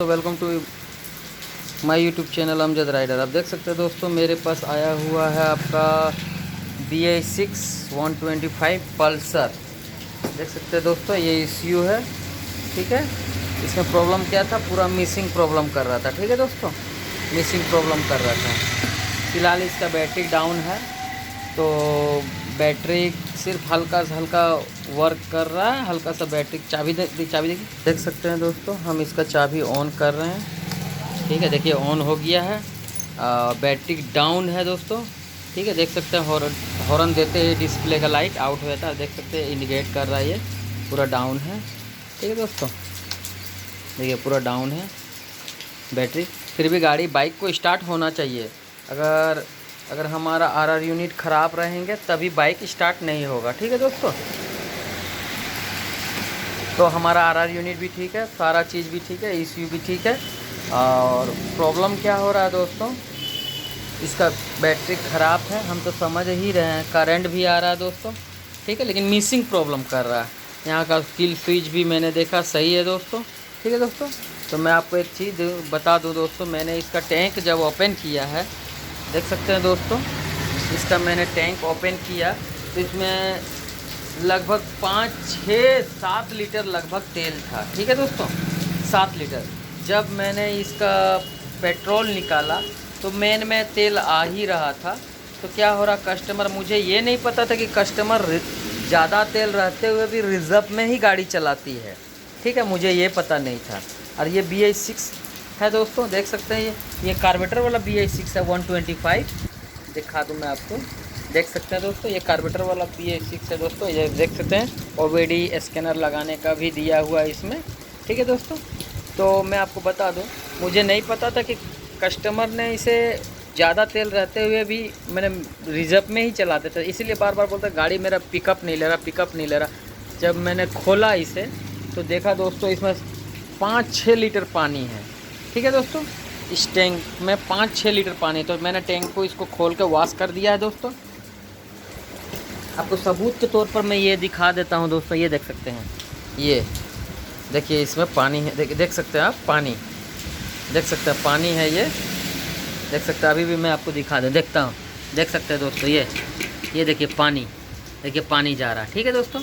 तो welcome to my YouTube channel Amjad rider. आप देख सकते हैं दोस्तों, मेरे पास आया हुआ है आपका BI6 125 पल्सर। देख सकते हैं दोस्तों, ये ECU है। ठीक है, इसमें प्रॉब्लम क्या था, पूरा मिसिंग प्रॉब्लम कर रहा था। ठीक है दोस्तों, मिसिंग प्रॉब्लम कर रहा था। फ़िलहाल इसका बैटरी डाउन है, तो बैटरी सिर्फ हल्का सा हल्का वर्क कर रहा है। हल्का सा बैटरी चाबी देखिए, देख सकते हैं दोस्तों, हम इसका चाबी ऑन कर रहे हैं। ठीक है, देखिए ऑन हो गया है। बैटरी डाउन है दोस्तों। ठीक है, देख सकते हैं हॉर्न देते ही डिस्प्ले का लाइट आउट हो जाता है। देख सकते हैं इंडिकेट कर रहा है, ये पूरा डाउन है। ठीक है दोस्तों, देखिए पूरा डाउन है बैटरी। फिर भी गाड़ी बाइक को स्टार्ट होना चाहिए। अगर हमारा RR यूनिट ख़राब रहेंगे तभी बाइक स्टार्ट नहीं होगा। ठीक है दोस्तों, तो हमारा RR यूनिट भी ठीक है, सारा चीज़ भी ठीक है, ECU भी ठीक है। और प्रॉब्लम क्या हो रहा है दोस्तों, इसका बैटरी ख़राब है, हम तो समझ ही रहे हैं। करंट भी आ रहा है दोस्तों। ठीक है, लेकिन मिसिंग प्रॉब्लम कर रहा है। यहाँ का किल स्विच भी मैंने देखा सही है दोस्तों। ठीक है दोस्तों, तो मैं आपको एक चीज़ बता दूँ दोस्तों, मैंने इसका टैंक जब ओपन किया है, देख सकते हैं दोस्तों, इसका मैंने टैंक ओपन किया तो इसमें लगभग 5, 6, 7 लीटर लगभग तेल था। ठीक है दोस्तों, 7 लीटर। जब मैंने इसका पेट्रोल निकाला तो मेन में तेल आ ही रहा था। तो क्या हो रहा, कस्टमर, मुझे ये नहीं पता था कि कस्टमर ज़्यादा तेल रहते हुए भी रिज़र्व में ही गाड़ी चलाती है। ठीक है, मुझे ये पता नहीं था। और ये BI6 है दोस्तों, देख सकते हैं, ये कार्बोरेटर वाला BI6 है 125। दिखा दूँ मैं आपको, देख सकते हैं दोस्तों, ये कार्बोरेटर वाला BI6 है दोस्तों। ये देख सकते हैं, OBD स्कैनर लगाने का भी दिया हुआ है इसमें। ठीक है दोस्तों, तो मैं आपको बता दूं, मुझे नहीं पता था कि कस्टमर ने इसे ज़्यादा तेल रहते हुए भी मैंने रिजर्व में ही चलाते थे, इसीलिए बार बार बोलता गाड़ी मेरा पिकअप नहीं ले रहा। जब मैंने खोला इसे तो देखा दोस्तों, इसमें 5-6 लीटर पानी है। ठीक है दोस्तों, इस टैंक में 5-6 लीटर पानी। तो मैंने टैंक को इसको खोल के वॉश कर दिया है दोस्तों। आपको सबूत के तौर पर मैं ये दिखा देता हूँ दोस्तों, ये देख सकते हैं, ये देखिए इसमें पानी है। देख सकते हैं आप, पानी देख सकते हैं, पानी है ये, देख सकते हैं। अभी भी मैं आपको दिखा दूँ, देखता हूँ, देख सकते हैं दोस्तों, ये देखिए पानी, देखिए पानी जा रहा है। ठीक है दोस्तों,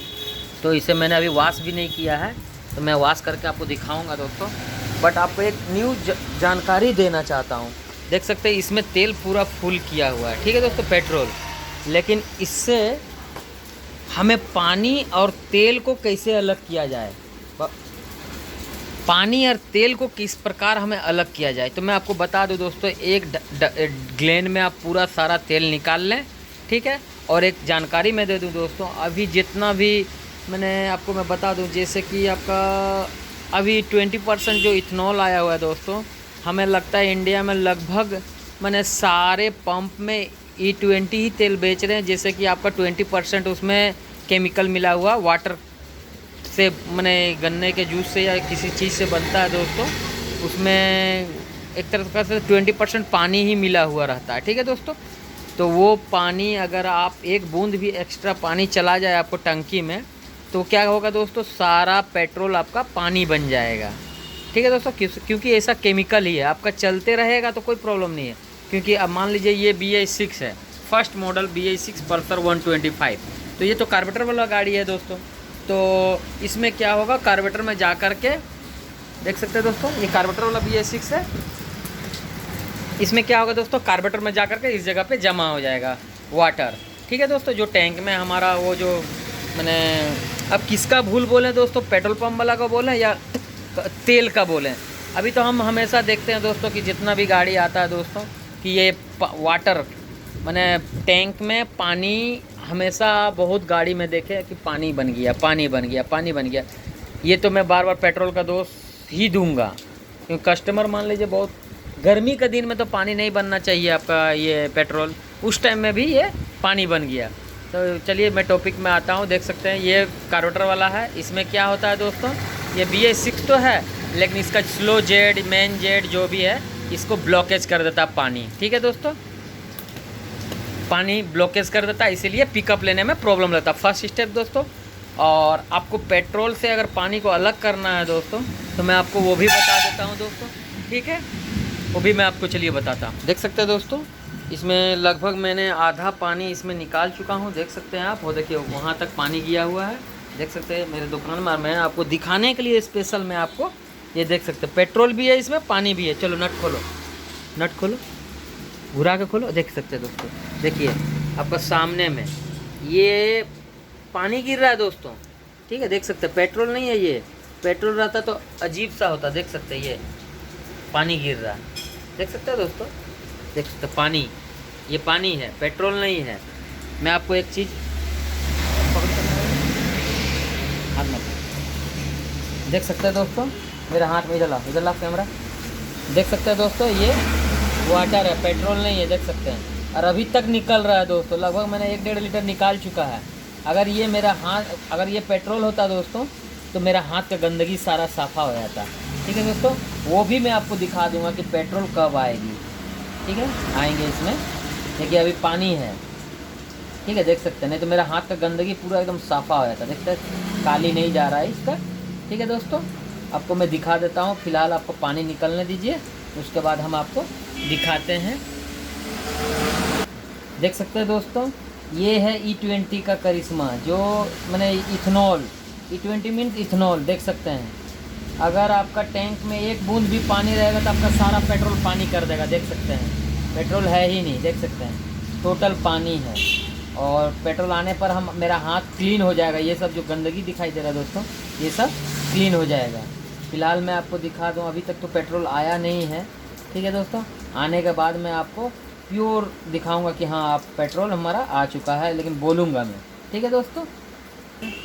तो इसे मैंने अभी वॉश भी नहीं किया है, तो मैं वॉश करके आपको दिखाऊंगा दोस्तों। बट आपको एक न्यू जानकारी देना चाहता हूँ। देख सकते हैं इसमें तेल पूरा फुल किया हुआ है। ठीक है दोस्तों, पेट्रोल। लेकिन इससे हमें पानी और तेल को कैसे अलग किया जाए, पानी और तेल को किस प्रकार हमें अलग किया जाए, तो मैं आपको बता दूं दोस्तों, एक ग्लेन में आप पूरा सारा तेल निकाल लें। ठीक है, और एक जानकारी मैं दे दूं दोस्तों, अभी जितना भी मैं बता दूं, जैसे कि आपका अभी 20% जो इथेनॉल आया हुआ है दोस्तों, हमें लगता है इंडिया में लगभग सारे पंप में E20 ही तेल बेच रहे हैं। जैसे कि आपका 20% उसमें केमिकल मिला हुआ, वाटर से गन्ने के जूस से या किसी चीज़ से बनता है दोस्तों, उसमें एक तरह से 20% पानी ही मिला हुआ रहता है। ठीक है दोस्तों, तो वो पानी अगर आप एक बूंद भी एक्स्ट्रा पानी चला जाए आपको टंकी में, तो क्या होगा दोस्तों, सारा पेट्रोल आपका पानी बन जाएगा। ठीक है दोस्तों, क्योंकि ऐसा केमिकल ही है, आपका चलते रहेगा तो कोई प्रॉब्लम नहीं है। क्योंकि अब मान लीजिए ये BI6 है, फर्स्ट मॉडल BI6 पल्सर 125, तो ये तो कार्बोरेटर वाला गाड़ी है दोस्तों। तो इसमें क्या होगा, कार्बोरेटर में जा कर के, देख सकते हैं दोस्तों, ये कार्बोरेटर वाला BI6 है। इसमें क्या होगा दोस्तों, कार्बोरेटर में जा कर के इस जगह पे जमा हो जाएगा वाटर। ठीक है दोस्तों, जो टैंक में हमारा वो जो अब किसका भूल बोलें दोस्तों, पेट्रोल पंप वाला का बोलें या तेल का बोलें। अभी तो हम हमेशा देखते हैं दोस्तों कि जितना भी गाड़ी आता है दोस्तों, कि ये वाटर टैंक में पानी, हमेशा बहुत गाड़ी में देखे कि पानी बन गया। ये तो मैं बार बार पेट्रोल का दोष ही दूंगा, क्योंकि कस्टमर, मान लीजिए बहुत गर्मी के दिन में तो पानी नहीं बनना चाहिए आपका ये पेट्रोल, उस टाइम में भी ये पानी बन गया। तो चलिए मैं टॉपिक में आता हूँ। देख सकते हैं ये कार्बोरेटर वाला है। इसमें क्या होता है दोस्तों, ये BI6 तो है, लेकिन इसका स्लो जेड, मेन जेड जो भी है, इसको ब्लॉकेज कर देता पानी। ठीक है दोस्तों, पानी ब्लॉकेज कर देता है, इसीलिए पिकअप लेने में प्रॉब्लम रहता है। फर्स्ट स्टेप दोस्तों, और आपको पेट्रोल से अगर पानी को अलग करना है दोस्तों, तो मैं आपको वो भी बता देता हूँ दोस्तों, ठीक है, वो भी मैं आपको चलिए बताता हूँ। देख सकते हैं दोस्तों, इसमें लगभग मैंने आधा पानी इसमें निकाल चुका हूँ, देख सकते हैं आप। वो देखिए वहाँ तक पानी गया हुआ है, देख सकते हैं मेरे दुकान में। मैं आपको दिखाने के लिए स्पेशल मैं आपको ये देख सकते हैं, पेट्रोल भी है इसमें, पानी भी है। चलो नट खोलो, नट खोलो, घुरा के खोलो। देख सकते हैं दोस्तों, देखिए आपका सामने में ये पानी गिर रहा है दोस्तों, ठीक है। देख सकते हैं पेट्रोल नहीं है ये, पेट्रोल रहता तो अजीब सा होता। देख सकते हैं ये पानी गिर रहा है, देख सकते हैं दोस्तों, देख सकते हैं पानी, ये पानी है, पेट्रोल नहीं है। मैं आपको एक चीज़ हाथ में देख सकते हैं दोस्तों, मेरे हाथ में इधर ला कैमरा। देख सकते हैं दोस्तों, ये वाटर है, पेट्रोल नहीं है, देख सकते हैं। और अभी तक निकल रहा है दोस्तों, लगभग मैंने 1-1.5 लीटर निकाल चुका है। अगर ये मेरा हाथ, अगर ये पेट्रोल होता दोस्तों तो मेरा हाथ का गंदगी सारा साफ़ा हो जाता, ठीक है दोस्तों। वो भी मैं आपको दिखा दूंगा कि पेट्रोल कब आएगी, ठीक है, आएंगे इसमें। देखिए अभी पानी है, ठीक है, देख सकते हैं। नहीं तो मेरा हाथ का गंदगी पूरा एकदम साफ़ा हो जाता, देखते हैं काली नहीं जा रहा है इसका, ठीक है दोस्तों। आपको मैं दिखा देता हूँ, फिलहाल आपको पानी निकलने दीजिए, उसके बाद हम आपको दिखाते हैं। देख सकते हैं दोस्तों, ये है E20 का करिश्मा, जो मैंने इथेनॉल, E20 मीन्स इथेनॉल, देख सकते हैं। अगर आपका टैंक में एक बूंद भी पानी रहेगा तो आपका सारा पेट्रोल पानी कर देगा, देख सकते हैं। पेट्रोल है ही नहीं, देख सकते हैं, टोटल पानी है। और पेट्रोल आने पर हम, मेरा हाथ क्लीन हो जाएगा, ये सब जो गंदगी दिखाई दे रहा है दोस्तों, ये सब क्लीन हो जाएगा। फ़िलहाल मैं आपको दिखा दूँ, अभी तक तो पेट्रोल आया नहीं है, ठीक है दोस्तों। आने के बाद मैं आपको प्योर दिखाऊंगा कि हाँ आप पेट्रोल हमारा आ चुका है, लेकिन बोलूँगा मैं, ठीक है दोस्तों।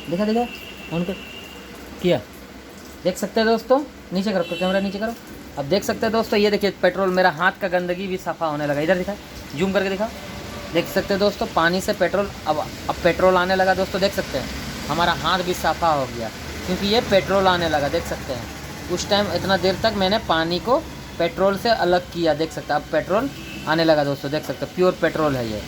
दिखा उनको किया, देख सकते हैं दोस्तों, नीचे करो कैमरा, नीचे करो। अब देख सकते हैं दोस्तों, ये देखिए पेट्रोल, मेरा हाथ का गंदगी भी सफ़ा होने लगा। इधर दिखा, जूम करके दिखा, देख सकते हैं दोस्तों, पानी से पेट्रोल, अब पेट्रोल आने लगा दोस्तों, देख सकते हैं। हमारा हाथ भी सफ़ा हो गया क्योंकि ये पेट्रोल आने लगा, देख सकते हैं। उस टाइम इतना देर तक मैंने पानी को पेट्रोल से अलग किया, देख सकते हैं। अब पेट्रोल आने लगा दोस्तों, देख सकते हैं, प्योर पेट्रोल है ये।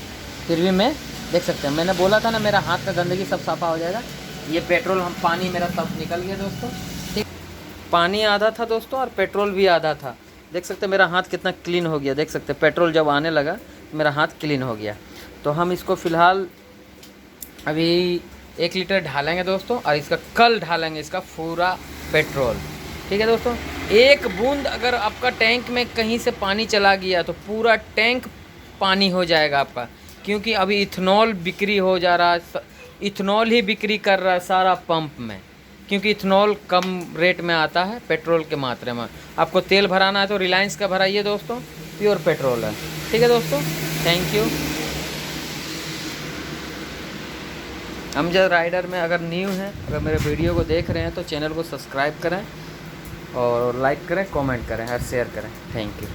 फिर भी मैं, देख सकते हैं, मैंने बोला था ना मेरा हाथ का गंदगी सब साफ़ा हो जाएगा। ये पेट्रोल, हम पानी मेरा सब निकल गया दोस्तों, ठीक। पानी आधा था दोस्तों और पेट्रोल भी आधा था, देख सकते हैं। मेरा हाथ कितना क्लीन हो गया, देख सकते हैं। पेट्रोल जब आने लगा मेरा हाथ क्लीन हो गया। तो हम इसको फ़िलहाल अभी 1 लीटर ढालेंगे दोस्तों, और इसका कल ढालेंगे इसका पूरा पेट्रोल, ठीक है दोस्तों। एक बूंद अगर आपका टैंक में कहीं से पानी चला गया तो पूरा टैंक पानी हो जाएगा आपका, क्योंकि अभी इथेनॉल बिक्री हो जा रहा है, इथेनॉल ही बिक्री कर रहा है सारा पंप में, क्योंकि इथेनॉल कम रेट में आता है पेट्रोल के मात्रा में। आपको तेल भराना है तो रिलायंस का भराइए दोस्तों, प्योर पेट्रोल है, ठीक है दोस्तों। Thank you. अमजद राइडर में अगर न्यू हैं, अगर मेरे वीडियो को देख रहे हैं तो चैनल को सब्सक्राइब करें और लाइक करें, कमेंट करें और शेयर करें। Thank you.